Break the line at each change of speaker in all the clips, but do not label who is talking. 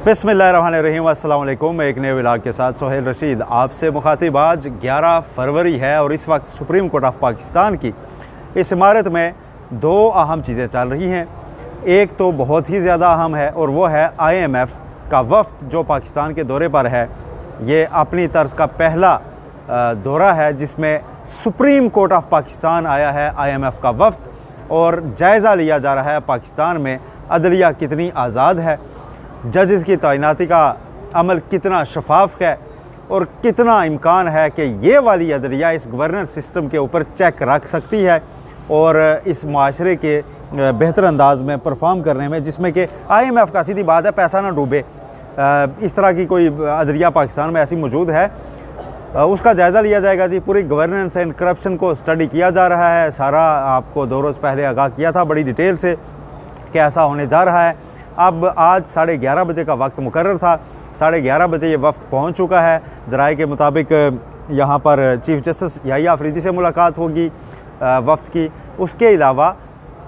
बिस्मिल्लाहिर्रहमानिर्रहीम, अस्सलाम वालेकुम। एक नए व्लॉग के साथ सोहेल रशीद आपसे मुखातिब। आज 11 फरवरी है और इस वक्त सुप्रीम कोर्ट ऑफ पाकिस्तान की इस इमारत में दो अहम चीज़ें चल रही हैं। एक तो बहुत ही ज़्यादा अहम है और वो है IMF का वफ़द जो पाकिस्तान के दौरे पर है। ये अपनी तर्ज का पहला दौरा है जिसमें सुप्रीम कोर्ट ऑफ पाकिस्तान आया है IMF का वफ़द, और जायज़ा लिया जा रहा है पाकिस्तान में अदलिया कितनी आज़ाद है, जजेस की तैनाती का अमल कितना शफाफ है और कितना इम्कान है कि ये वाली अदलिया इस गवर्नेंस सिस्टम के ऊपर चेक रख सकती है और इस माशरे के बेहतर अंदाज में परफॉर्म करने में, जिसमें कि IMF का सीधी बात है पैसा ना डूबे, इस तरह की कोई अदलिया पाकिस्तान में ऐसी मौजूद है, उसका जायज़ा लिया जाएगा जी। पूरी गवर्नेंस एंड करप्शन को स्टडी किया जा रहा है। सारा आपको 2 रोज़ पहले आगाह किया था बड़ी डिटेल से कि ऐसा होने जा रहा है। अब आज 11:30 बजे का वक्त मुकर्रर था, 11:30 बजे ये वफ़द पहुंच चुका है। ज़राए के मुताबिक यहाँ पर चीफ जस्टिस याहिया अफरीदी से मुलाकात होगी वफ़द की। उसके अलावा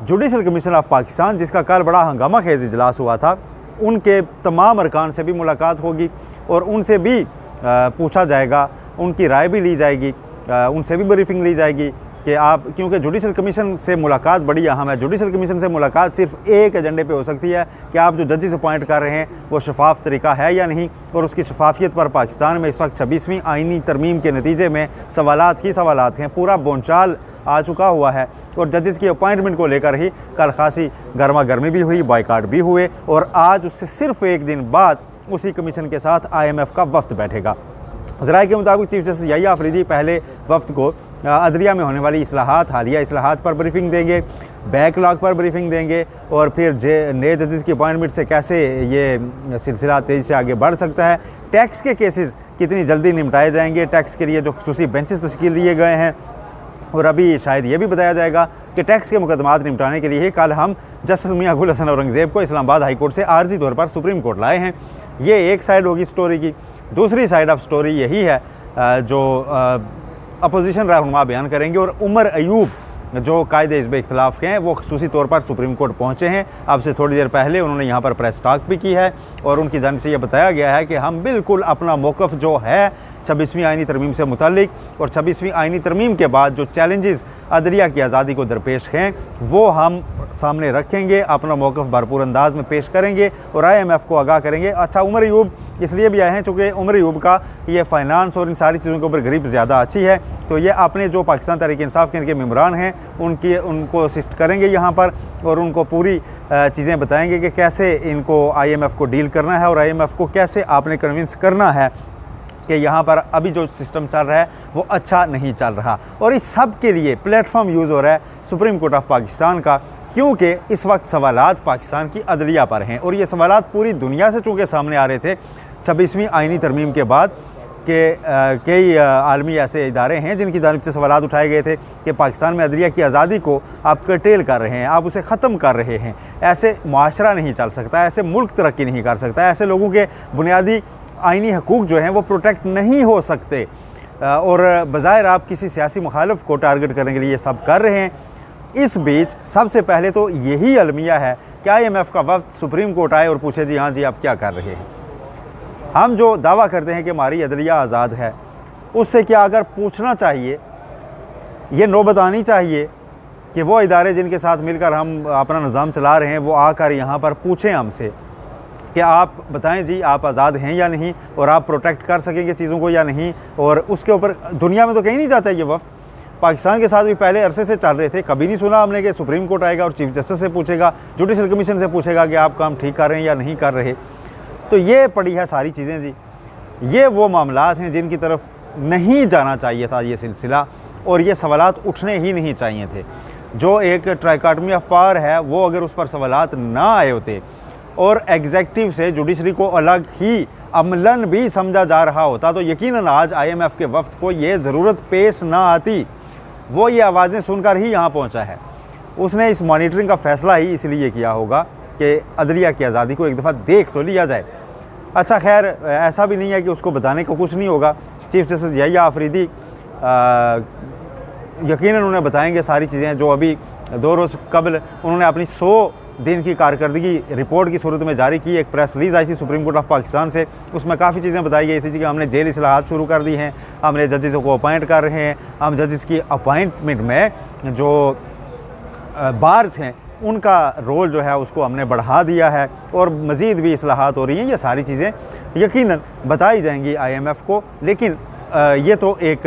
जुडिशल कमीशन ऑफ पाकिस्तान, जिसका कल बड़ा हंगामा खेज़ इजलास हुआ था, उनके तमाम अरकान से भी मुलाकात होगी और उनसे भी पूछा जाएगा, उनकी राय भी ली जाएगी, उनसे भी ब्रीफिंग ली जाएगी कि आप, क्योंकि जुडिशल कमीशन से मुलाकात बड़ी अहम है। जुडिशल कमीशन से मुलाकात सिर्फ एक एजेंडे पे हो सकती है कि आप जो जजेस अपॉइंट कर रहे हैं वो शफाफ तरीका है या नहीं, और उसकी शफाफियत पर पाकिस्तान में इस वक्त 26वीं आइनी तरमीम के नतीजे में सवालात ही सवालात हैं। पूरा बोंचाल आ चुका हुआ है और जजेस की अपॉइंटमेंट को लेकर ही कल खासी गर्मा गर्मी भी हुई, बाइकाट भी हुए, और आज उससे सिर्फ एक दिन बाद उसी कमीशन के साथ IMF का वफ़द बैठेगा। ज़राए के मुताबिक चीफ जस्टिस याहिया अफरीदी पहले वफ़द को अदलिया में होने वाली इस्लाहात, हालिया इस्लाहात पर ब्रीफिंग देंगे, बैकलॉग पर ब्रीफिंग देंगे, और फिर नए जजेस की अपॉइंटमेंट से कैसे ये सिलसिला तेज़ी से आगे बढ़ सकता है, टैक्स के केसेस कितनी जल्दी निपटाए जाएंगे, टैक्स के लिए जो खुसूसी बेंचेस तश्कील दिए गए हैं, और अभी शायद ये भी बताया जाएगा कि टैक्स के मुकदमात निपटाने के लिए कल हम जस्टिस मियां गुल हसन औरंगज़ेब को इस्लामाबाद हाई कोर्ट से आर्जी तौर पर सुप्रीम कोर्ट लाए हैं। ये एक साइड होगी स्टोरी की। दूसरी साइड ऑफ स्टोरी यही है जो अपोजिशन रहनुमा बयान करेंगे, और उमर अयूब जो कायदे हिज़्ब इख्तिलाफ के हैं वो खुसूसी तौर पर सुप्रीम कोर्ट पहुँचे हैं। अब से थोड़ी देर पहले उन्होंने यहाँ पर प्रेस टॉक भी की है और उनकी जानिब से ये बताया गया है कि हम बिल्कुल अपना मौक़िफ़ जो है 26वीं आइनी तरमीम से मुतालिक और 26वीं आइनी तरमीम के बाद जो चैलेंजेस अदलिया की आज़ादी को दरपेश हैं वो हम सामने रखेंगे, अपना मौक़िफ़ भरपूर अंदाज में पेश करेंगे और IMF को आगाह करेंगे। अच्छा, उमर अयूब इसलिए भी आए हैं चूँकि उमर अयूब का ये फ़ाइनांस और इन सारी चीज़ों के ऊपर ग्रिप ज़्यादा अच्छी है, तो ये अपने जो पाकिस्तान तहरीक इंसाफ के इनके मेम्बरान हैं उनको असिस्ट करेंगे यहाँ पर, और उनको पूरी चीज़ें बताएंगे कि कैसे इनको IMF को डील करना है और IMF को कैसे आपने कन्विंस करना है कि यहाँ पर अभी जो सिस्टम चल रहा है वो अच्छा नहीं चल रहा। और इस सब के लिए प्लेटफॉर्म यूज़ हो रहा है सुप्रीम कोर्ट ऑफ पाकिस्तान का, क्योंकि इस वक्त सवालात पाकिस्तान की अदलिया पर हैं, और ये सवालात पूरी दुनिया से चूँकि सामने आ रहे थे 26वीं आइनी तरमीम के बाद कि कई आलमी ऐसे इदारे हैं जिनकी जानिब से सवालात उठाए गए थे कि पाकिस्तान में अदलिया की आज़ादी को आप कर्टेल कर रहे हैं, आप उसे ख़त्म कर रहे हैं, ऐसे मुआशरा नहीं चल सकता, ऐसे मुल्क तरक्की नहीं कर सकता, ऐसे लोगों के बुनियादी आइनी हकूक़ जो हैं वो प्रोटेक्ट नहीं हो सकते, और बज़ाहिर आप किसी सियासी मुखालिफ को टारगेट करने के लिए ये सब कर रहे हैं। इस बीच सबसे पहले तो यही अलमिया है कि IMF का वफ़द सुप्रीम कोर्ट आए और पूछे जी हाँ जी आप क्या कर रहे हैं। हम जो दावा करते हैं कि हमारी अदलिया आज़ाद है, उससे क्या अगर पूछना चाहिए, ये नौबत आनी चाहिए कि वो इदारे जिनके साथ मिलकर हम अपना निज़ाम चला रहे हैं वो आकर यहाँ पर पूछें हमसे कि आप बताएं जी आप आज़ाद हैं या नहीं, और आप प्रोटेक्ट कर सकेंगे चीज़ों को या नहीं। और उसके ऊपर दुनिया में तो कहीं नहीं जाता ये वफ़द, पाकिस्तान के साथ भी पहले अरसे से चल रहे थे, कभी नहीं सुना हमने कि सुप्रीम कोर्ट आएगा और चीफ जस्टिस से पूछेगा, जुडिशल कमीशन से पूछेगा कि आप काम ठीक कर रहे हैं या नहीं कर रहे। तो ये पड़ी है सारी चीज़ें जी। ये वो मामलात हैं जिनकी तरफ नहीं जाना चाहिए था ये सिलसिला, और ये सवालात उठने ही नहीं चाहिए थे। जो एक ट्राइकॉटमी ऑफ पावर है वो अगर उस पर सवालात ना आए होते और एग्जेक्टिव से जुडिशरी को अलग ही अमलन भी समझा जा रहा होता तो यकीनन आज IMF के वफ़द को ये ज़रूरत पेश ना आती। वो ये आवाज़ें सुनकर ही यहाँ पहुँचा है। उसने इस मॉनिटरिंग का फ़ैसला ही इसलिए किया होगा कि अदलिया की आज़ादी को एक दफ़ा देख तो लिया जाए। अच्छा, खैर ऐसा भी नहीं है कि उसको बताने को कुछ नहीं होगा। चीफ जस्टिस याहिया अफरीदी यकीनन उन्हें बताएंगे सारी चीज़ें जो अभी 2 रोज़ कबल उन्होंने अपनी 100 दिन की कारकर्दगी रिपोर्ट की सूरत में जारी की। एक प्रेस रिलीज़ आई थी सुप्रीम कोर्ट ऑफ पाकिस्तान से, उसमें काफ़ी चीज़ें बताई गई थी कि हमने जेल इस्लाहात शुरू कर दी हैं, हमने जजेस को अपॉइंट कर रहे हैं, हम जजेस की अपॉइंटमेंट में जो बार्स हैं उनका रोल जो है उसको हमने बढ़ा दिया है और मज़ीद भी इस्लाहात हो रही हैं। ये सारी चीज़ें यकीनन बताई जाएंगी IMF को, लेकिन ये तो एक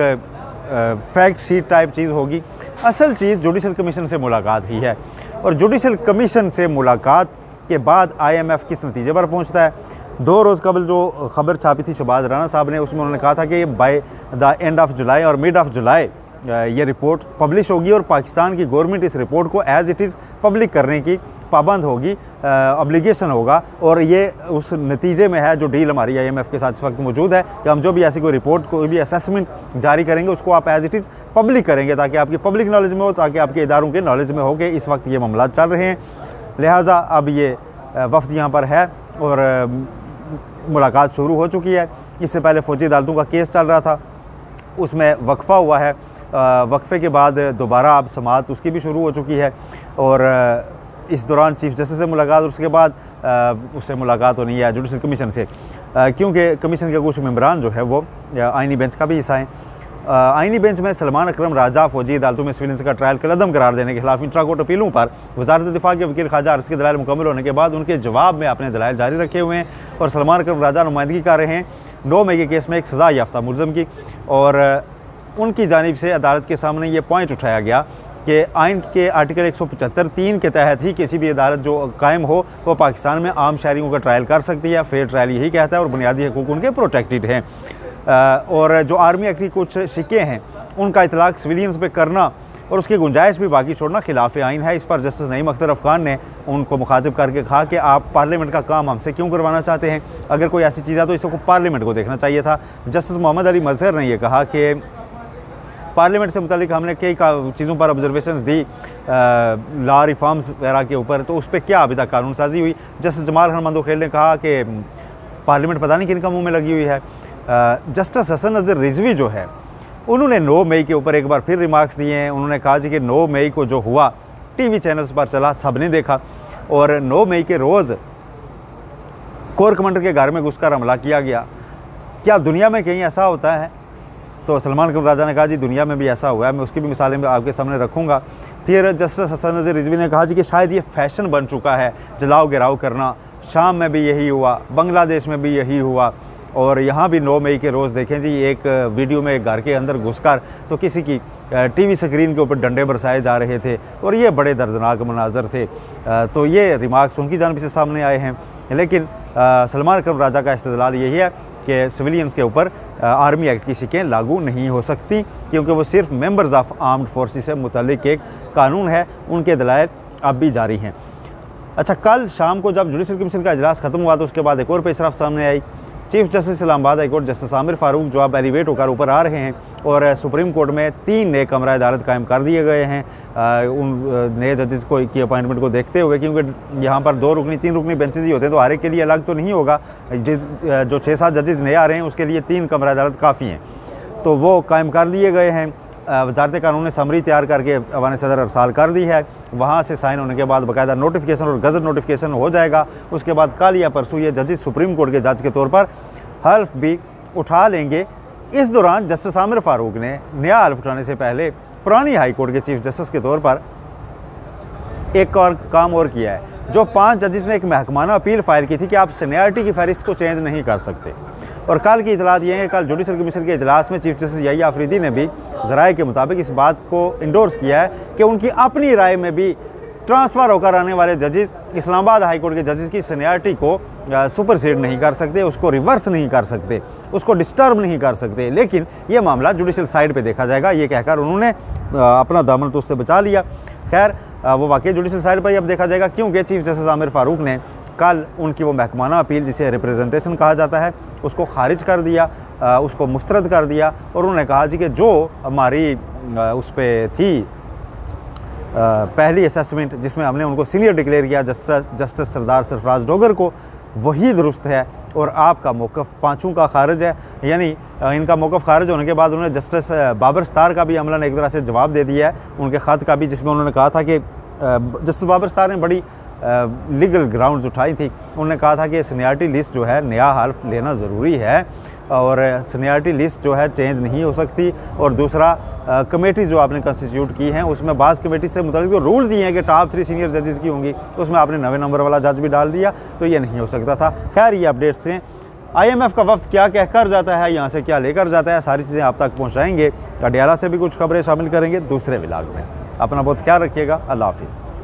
फैक्ट शीट टाइप चीज़ होगी। असल चीज़ जुडिशल कमीशन से मुलाकात ही है और जुडिशल कमीशन से मुलाकात के बाद IMF किस नतीजे पर पहुंचता है। 2 रोज़ कबल जो ख़बर छापी थी शहबाज राना साहब ने, उसमें उन्होंने कहा था कि by the end of July और मिड ऑफ जुलाई ये रिपोर्ट पब्लिश होगी और पाकिस्तान की गवर्नमेंट इस रिपोर्ट को एज़ इट इज़ पब्लिक करने की पाबंद होगी, ऑब्लिगेशन होगा। और ये उस नतीजे में है जो डील हमारी IMF के साथ इस वक्त मौजूद है कि हम जो भी ऐसी कोई रिपोर्ट, कोई भी असेसमेंट जारी करेंगे उसको आप एज़ इट इज़ पब्लिक करेंगे ताकि आपकी पब्लिक नॉलेज में हो, ताकि आपके इदारों के नॉलेज में हो कि इस वक्त ये मामला चल रहे हैं। लिहाजा अब ये वफ्द यहाँ पर है और मुलाकात शुरू हो चुकी है। इससे पहले फ़ौजी अदालतों का केस चल रहा था, उसमें वक्फ़ा हुआ है, वक्फ़े के बाद दोबारा अब समाअत उसकी भी शुरू हो चुकी है और इस दौरान चीफ जस्टिस से मुलाकात और उसके बाद उससे मुलाकात होनी है जुडिशल कमीशन से, क्योंकि कमीशन के कुछ मेंबरान जो है वो आइनी बेंच का भी हिस्सा हैं। आइनी बेंच में सलमान अकरम राजा फौजी अदालतों में सिविलियंस का ट्रायल कलअदम करार देने के खिलाफ इंट्रा कोर्ट अपीलों पर वजारत दिफा के वकील ख्वाजा अर्ज़ के दलाइल मुकम्मल होने के बाद उनके जवाब में अपने दलाइल जारी रखे हुए हैं और सलमान अकरम राजा नुमाइंदगी कर रहे हैं 9 मई के केस में एक सज़ा याफ्ता मुलज़म की। और उनकी जानिब से अदालत के सामने ये पॉइंट उठाया गया कि आइन के आर्टिकल 175(3) के तहत ही किसी भी अदालत जो कायम हो वो पाकिस्तान में आम शहरियों का ट्रायल कर सकती है। फेयर ट्रायल यही कहता है और बुनियादी हकूक़ उनके प्रोटेक्टेड हैं। और जो आर्मी एक्ट की कुछ शिक्के हैं उनका इतलाक़ सिविलियंस पे करना और उसकी गुंजाइश भी बाकी छोड़ना खिलाफ आइन है। इस पर जस्टिस नईम अख्तर अफगान ने उनको मुखातिब करके कहा कि आप पार्लियामेंट का काम हमसे क्यों करवाना चाहते हैं, अगर कोई ऐसी चीज़ है तो इसको पार्लियामेंट को देखना चाहिए था। जस्टिस मोहम्मद अली मजहर ने यह कहा कि पार्लियामेंट से मुतालिक हमने कई चीज़ों पर ऑब्जर्वेशंस दी, लॉ रिफॉर्म्स वगैरह के ऊपर, तो उस पर क्या अभी तक कानून साजी हुई। जस्टिस जमाल खान मंदोखेल ने कहा कि पार्लियामेंट पता नहीं किन का मुँह में लगी हुई है। जस्टिस हसन नज़र रिजवी जो है उन्होंने 9 मई के ऊपर एक बार फिर रिमार्क्स दिए हैं। उन्होंने कहा जी कि 9 मई को जो हुआ TV चैनल्स पर चला, सब ने देखा और 9 मई के रोज़ कोर कमांडर के घर में घुसकर हमला किया गया। क्या दुनिया में कहीं ऐसा होता है? तो सलमान अकरम राजा ने कहा जी दुनिया में भी ऐसा हुआ है, मैं उसकी भी मिसालें आपके सामने रखूँगा। फिर जस्टिस हसन नज़र रिजवी ने कहा जी कि शायद ये फ़ैशन बन चुका है जलाओ गिराओ करना, शाम में भी यही हुआ, बांग्लादेश में भी यही हुआ और यहाँ भी 9 मई के रोज़ देखें जी एक वीडियो में घर के अंदर घुसकर तो किसी की TV स्क्रीन के ऊपर डंडे बरसाए जा रहे थे और ये बड़े दर्दनाक मनाजर थे। तो ये रिमार्क्स उनकी जानिब से सामने आए हैं, लेकिन सलमान अकरम राजा का इस्तेदलाल यही है कि सिविलियंस के ऊपर आर्मी एक्ट की शिकें लागू नहीं हो सकती क्योंकि वो सिर्फ मेंबर्स ऑफ आर्म्ड फोर्सेस से मुतल्लिक एक कानून है। उनके दलाइल अब भी जारी हैं। अच्छा, कल शाम को जब जुडिशल कमीशन का इजलास ख़त्म हुआ तो उसके बाद एक और पेशरफ सामने आई। Chief justice Islamabad high court justice Aamir Farooq जो अब एलिवेट होकर ऊपर आ रहे हैं और सुप्रीम कोर्ट में 3 नए कमरा अदालत कायम कर दिए गए हैं उन नए जजेस को की अपॉइंटमेंट को देखते हुए, क्योंकि यहाँ पर 2 रुकनी 3 रुकनी बेंचेस ही होते हैं तो हर एक के लिए अलग तो नहीं होगा। जो 6-7 जजेस नए आ रहे हैं उसके लिए 3 कमरा अदालत काफ़ी हैं, तो वो कायम कर दिए गए हैं। वजारत कानून ने समरी तैयार करके अवान सदर अरसाल कर दी है। वहाँ से साइन होने के बाद बाकायदा नोटिफिकेशन और गज़ट नोटिफिकेशन हो जाएगा। उसके बाद कल या परसों ये जजेस सुप्रीम कोर्ट के जज के तौर पर हल्फ भी उठा लेंगे। इस दौरान जस्टिस आमिर फारूक ने नया हल्फ उठाने से पहले पुरानी हाई कोर्ट के चीफ जस्टिस के तौर पर एक और काम और किया है। जो 5 जजेस ने एक महकमाना अपील फाइल की थी कि आप सीनियरिटी की फहरिस्त को चेंज नहीं कर सकते, और कल की इतलात ये है कि कल जुडिशल कमीशन के इजलास में चीफ जस्टिस यही आफरीदी ने भी ज़राए के मुताबिक इस बात को इंडोर्स किया है कि उनकी अपनी राय में भी ट्रांसफ़र होकर आने वाले जजेस इस्लामाबाद हाई कोर्ट के जजेस की सीनियरिटी को सुपरसीड नहीं कर सकते, उसको रिवर्स नहीं कर सकते, उसको डिस्टर्ब नहीं कर सकते, लेकिन ये मामला जुडिशल साइड पे देखा जाएगा। ये कहकर उन्होंने अपना दामन तो उससे बचा लिया। खैर वो वाकई जुडिशल साइड पर ही अब देखा जाएगा, क्योंकि चीफ जस्टिस आमिर फारूक ने कल उनकी वो महकमाना अपील जिसे रिप्रेजेंटेशन कहा जाता है उसको खारिज कर दिया, उसको मुस्तरद कर दिया और उन्होंने कहा जी कि जो हमारी उस पर थी पहली असेसमेंट जिसमें हमने उनको सीनियर डिक्लेयर किया जस्टिस सरदार सरफराज डोगर को, वही दुरुस्त है और आपका मौक़िफ़ पाँचों का खारिज है। यानी इनका मौक़िफ़ खारिज होने के बाद उन्होंने जस्टिस बाबर स्तार का भी अमलन एक तरह से जवाब दे दिया है, उनके ख़त का भी, जिसमें उन्होंने कहा था कि जस्टिस बाबर स्तार ने बड़ी लीगल ग्राउंड्स उठाई थी। उन्होंने कहा था कि सीनियरिटी लिस्ट जो है नया हल्फ लेना ज़रूरी है और सीनियरिटी लिस्ट जो है चेंज नहीं हो सकती। और दूसरा कमेटी जो आपने कंस्टिट्यूट की हैं उसमें बाज़ कमेटी से मुताल्लिक़ जो रूल्स ही हैं कि टॉप 3 सीनियर जजेस की होंगी, उसमें आपने 9वें नंबर वाला जज भी डाल दिया, तो ये नहीं हो सकता था। खैर ये अपडेट्स हैं। IMF का वफ्द क्या कहकर जाता है, यहाँ से क्या लेकर जाता है, सारी चीज़ें आप तक पहुँचाएँगे। अडियाला से भी कुछ खबरें शामिल करेंगे दूसरे व्लॉग में। अपना बहुत ख्याल रखिएगा। अल्लाह हाफिज़।